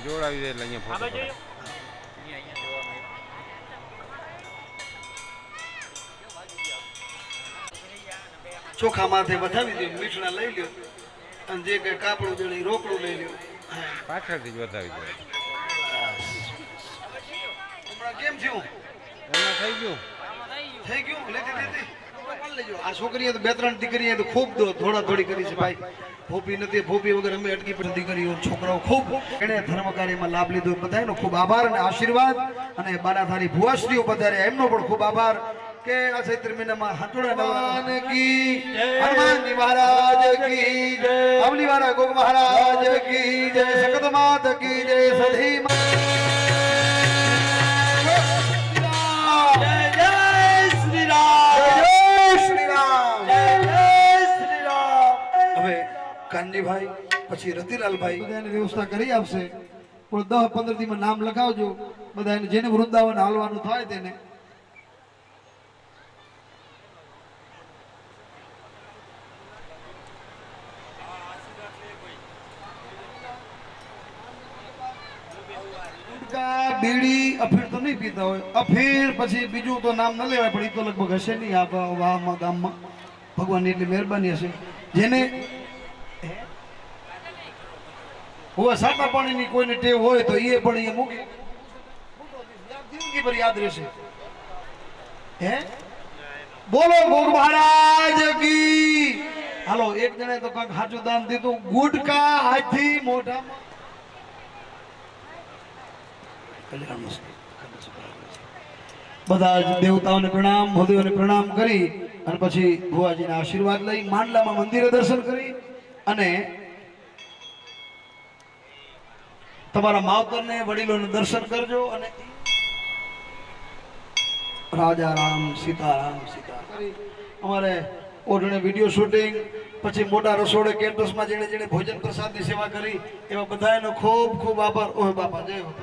જોડાવી દે એટલે અહીંયા ફોટો ચોખા માથે વધાવી દો મીઠડા લઈ લ્યો અને જે કઈ કાપડું જણી રોકડું લઈ લ્યો પાછળથી જ બતાવી દે હમણાં કેમ થયું એમાં થઈ ગયું થઈ ગયું લેતી લેતી લેજો આ છોકરીએ તો બે ત્રણ દીકરીએ તો ખૂબ થોડા થોડી કરી છે ભાઈ ભોપી નથી ભોપી વગર અમે અટકી પડી દીકરીઓ છોકરાઓ ખૂબ એને ધર્મ કાર્યમાં લાભ લીધો બધાનો ખૂબ આભાર અને આશીર્વાદ અને બાનાધારી ભુવાશ્રીઓ પધારે એમનો પણ ખૂબ આભાર કે આ ચૈત્ર મહિનામાં હંટોળા નવાન કી હનુમાનજી મહારાજ કી જય અવલી વાળા ગોગ મહારાજ કી જય સકત માત કી જય સધી કાનજીભાઈ પછી રતિલાલભાઈ બધાને વ્યવસ્થા કરી આપશે પણ 10-15 દીમાં નામ લખાવજો બધાને જેને વૃંદાવન હાલવાનું થાય તેને બીડી અફીણ તો નહીં પીતા હોય અફીણ પછી બીજું તો નામ ન લેવાય પણ એ તો લગભગ હશે નહીં આ વાહમાં ગામમાં ભગવાનની એટલી મહેરબાની હશે જેને હોય સાદા પાણીની કોઈને ટેવ હોય તો એ પણ એ મૂકી જિંદગી પર યાદ રહેશે હે બોલો ભોગ મહારાજ કી હાલો એક જણે તો કાંક સાચું દાન દીધું ગુટકા હાથી મોઢામાં બધા જ દેવતાઓને પ્રણામ ભૂદેવોને પ્રણામ કરી અને પછી ભુવાજીના આશીર્વાદ લઈ માંડલામાં મંદિરે દર્શન કરી અને તમારા માવતરને વડીલોને દર્શન કરજો અને રાજા રામ સીતારામ સીતારામ અમારે ઓઢણે વિડીયો શૂટિંગ પછી મોટા રસોડે કેમ્પસમાં જેણે જેણે ભોજન પ્રસાદની સેવા કરી એવા બધાનો ખૂબ ખૂબ આભાર ઓહ બાપા જય હો.